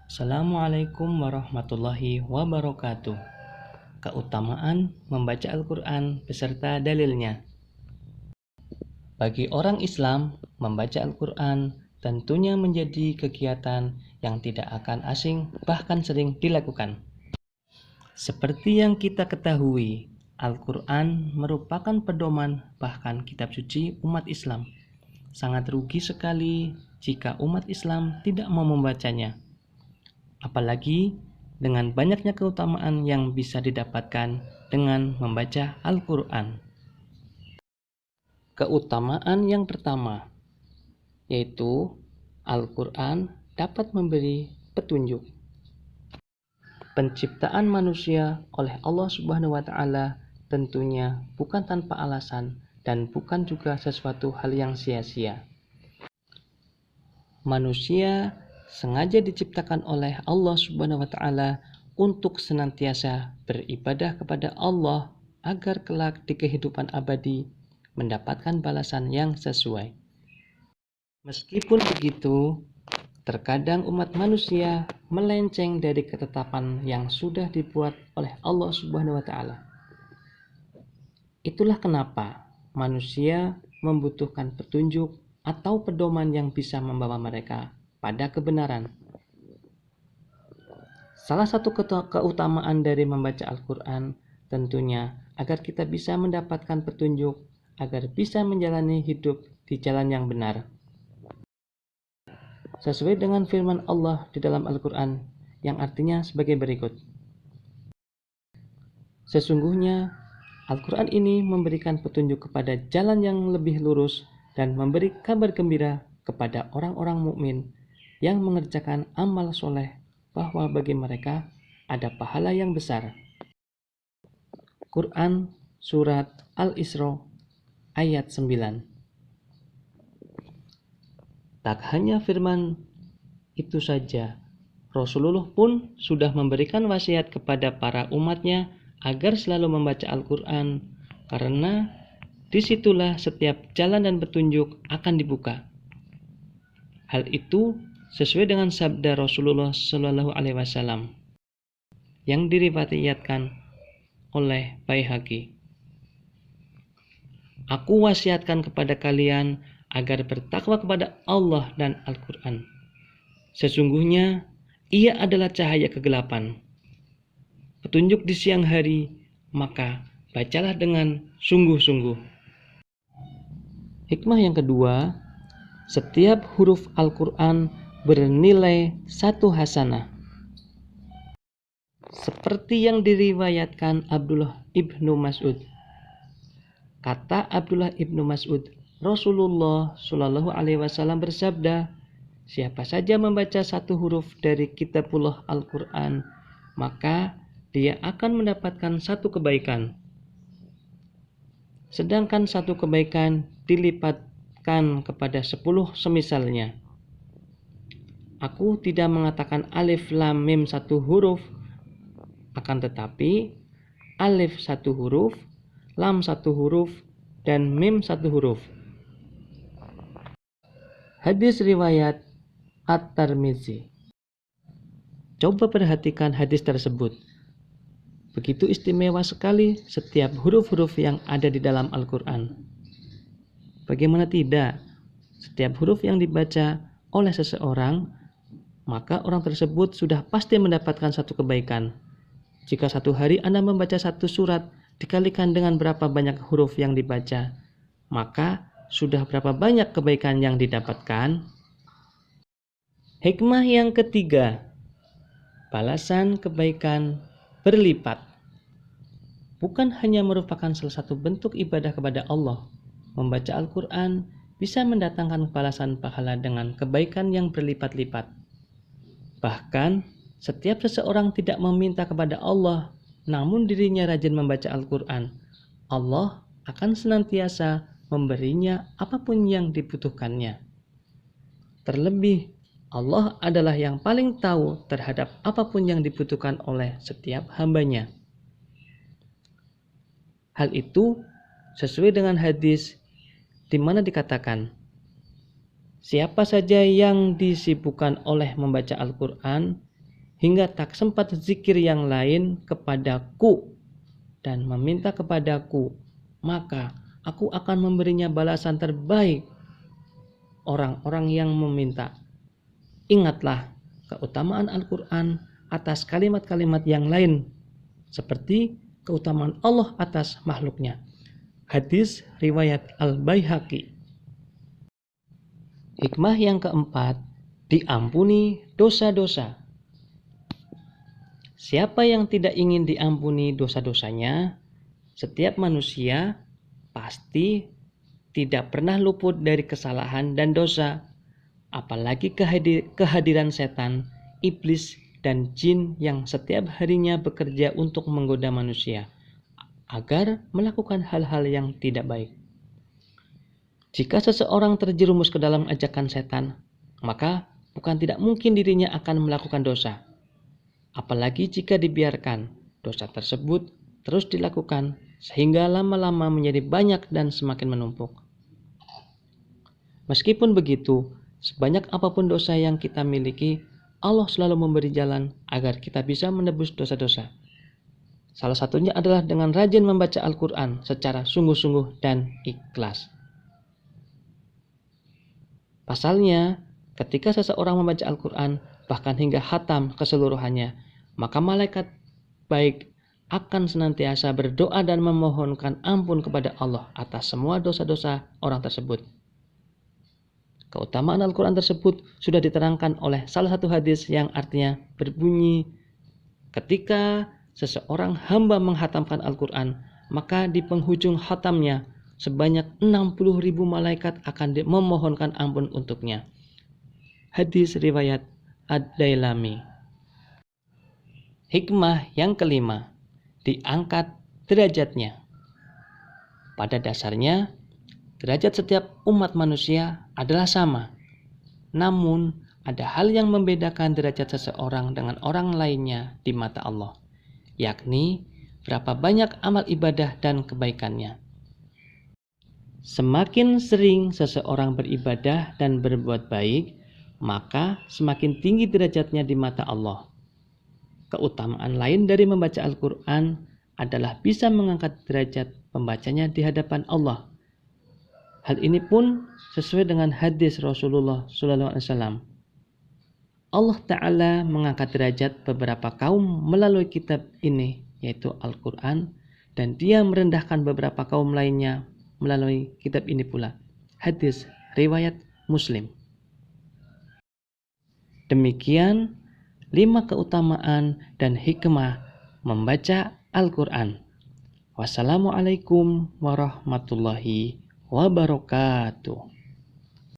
Assalamualaikum warahmatullahi wabarakatuh. Keutamaan membaca Al-Quran beserta dalilnya. Bagi orang Islam, membaca Al-Quran tentunya menjadi kegiatan yang tidak akan asing, bahkan sering dilakukan. Seperti yang kita ketahui, Al-Quran merupakan pedoman bahkan kitab suci umat Islam. Sangat rugi sekali jika umat Islam tidak mau membacanya. Apalagi dengan banyaknya keutamaan yang bisa didapatkan dengan membaca Al-Quran. Keutamaan yang pertama, yaitu Al-Quran dapat memberi petunjuk. Penciptaan manusia oleh Allah Subhanahu wa Ta'ala tentunya bukan tanpa alasan dan bukan juga sesuatu hal yang sia-sia. Manusia sengaja diciptakan oleh Allah Subhanahu wa Ta'ala untuk senantiasa beribadah kepada Allah agar kelak di kehidupan abadi mendapatkan balasan yang sesuai. Meskipun begitu, terkadang umat manusia melenceng dari ketetapan yang sudah dibuat oleh Allah Subhanahu wa Ta'ala. Itulah kenapa manusia membutuhkan petunjuk atau pedoman yang bisa membawa mereka pada kebenaran. Salah satu keutamaan dari membaca Al-Quran tentunya agar kita bisa mendapatkan petunjuk, agar bisa menjalani hidup di jalan yang benar. Sesuai dengan firman Allah di dalam Al-Quran yang artinya sebagai berikut. Sesungguhnya Al-Quran ini memberikan petunjuk kepada jalan yang lebih lurus dan memberi kabar gembira kepada orang-orang mukmin yang mengerjakan amal soleh bahwa bagi mereka ada pahala yang besar. Quran Surat Al-Isra ayat 9. Tak hanya firman itu saja, Rasulullah pun sudah memberikan wasiat kepada para umatnya agar selalu membaca Al-Quran, karena disitulah setiap jalan dan petunjuk akan dibuka. Hal itu sesuai dengan sabda Rasulullah Shallallahu Alaihi Wasallam yang diriwayatkan oleh Baihaqi. Aku wasiatkan kepada kalian agar bertakwa kepada Allah dan Al-Quran. Sesungguhnya ia adalah cahaya kegelapan, petunjuk di siang hari, maka bacalah dengan sungguh-sungguh. Hikmah yang kedua, setiap huruf Al-Quran bernilai 1 hasanah. Seperti yang diriwayatkan Abdullah ibnu Mas'ud. Kata Abdullah ibnu Mas'ud, Rasulullah Shallallahu Alaihi Wasallam bersabda, siapa saja membaca 1 huruf dari kitabullah Al-Quran, maka dia akan mendapatkan 1 kebaikan. Sedangkan 1 kebaikan dilipatkan kepada 10 semisalnya. Aku tidak mengatakan alif lam mim 1 huruf, akan tetapi alif 1 huruf, lam 1 huruf, dan mim 1 huruf. Hadis riwayat At-Tirmizi. Coba perhatikan hadis tersebut. Begitu istimewa sekali setiap huruf-huruf yang ada di dalam Al-Quran. Bagaimana tidak? Setiap huruf yang dibaca oleh seseorang, maka orang tersebut sudah pasti mendapatkan 1 kebaikan. Jika 1 hari Anda membaca 1 surat dikalikan dengan berapa banyak huruf yang dibaca, maka sudah berapa banyak kebaikan yang didapatkan? Hikmah yang ketiga, balasan kebaikan berlipat. Bukan hanya merupakan salah satu bentuk ibadah kepada Allah, membaca Al-Quran bisa mendatangkan balasan pahala dengan kebaikan yang berlipat-lipat. Bahkan, setiap seseorang tidak meminta kepada Allah, namun dirinya rajin membaca Al-Quran, Allah akan senantiasa memberinya apapun yang dibutuhkannya. Terlebih, Allah adalah yang paling tahu terhadap apapun yang dibutuhkan oleh setiap hambanya. Hal itu sesuai dengan hadis di mana dikatakan, siapa saja yang disibukkan oleh membaca Al-Quran, hingga tak sempat zikir yang lain kepadaku dan meminta kepadaku, maka aku akan memberinya balasan terbaik orang-orang yang meminta. Ingatlah keutamaan Al-Quran atas kalimat-kalimat yang lain, seperti keutamaan Allah atas makhluknya. Hadis riwayat Al-Baihaqi. Hikmah yang keempat, diampuni dosa-dosa. Siapa yang tidak ingin diampuni dosa-dosanya? Setiap manusia pasti tidak pernah luput dari kesalahan dan dosa, apalagi kehadiran setan, iblis, dan jin yang setiap harinya bekerja untuk menggoda manusia agar melakukan hal-hal yang tidak baik. Jika seseorang terjerumus ke dalam ajakan setan, maka bukan tidak mungkin dirinya akan melakukan dosa. Apalagi jika dibiarkan, dosa tersebut terus dilakukan sehingga lama-lama menjadi banyak dan semakin menumpuk. Meskipun begitu, sebanyak apapun dosa yang kita miliki, Allah selalu memberi jalan agar kita bisa menebus dosa-dosa. Salah satunya adalah dengan rajin membaca Al-Quran secara sungguh-sungguh dan ikhlas. Pasalnya, ketika seseorang membaca Al-Quran, bahkan hingga khatam keseluruhannya, maka malaikat baik akan senantiasa berdoa dan memohonkan ampun kepada Allah atas semua dosa-dosa orang tersebut. Keutamaan Al-Quran tersebut sudah diterangkan oleh salah satu hadis yang artinya berbunyi, ketika seseorang hamba menghatamkan Al-Quran, maka di penghujung khatamnya sebanyak 60.000 malaikat akan memohonkan ampun untuknya. Hadis riwayat Ad-Dailami. Hikmah yang kelima, diangkat derajatnya. Pada dasarnya, derajat setiap umat manusia adalah sama. Namun, ada hal yang membedakan derajat seseorang dengan orang lainnya di mata Allah, yakni berapa banyak amal ibadah dan kebaikannya. Semakin sering seseorang beribadah dan berbuat baik, maka semakin tinggi derajatnya di mata Allah. Keutamaan lain dari membaca Al-Quran adalah bisa mengangkat derajat pembacanya di hadapan Allah. Hal ini pun sesuai dengan hadis Rasulullah SAW. Allah Ta'ala mengangkat derajat beberapa kaum melalui kitab ini, yaitu Al-Quran, dan Dia merendahkan beberapa kaum lainnya melalui kitab ini pula. Hadis riwayat Muslim. Demikian 5 keutamaan dan hikmah membaca Al-Quran. Wassalamualaikum warahmatullahi wabarakatuh.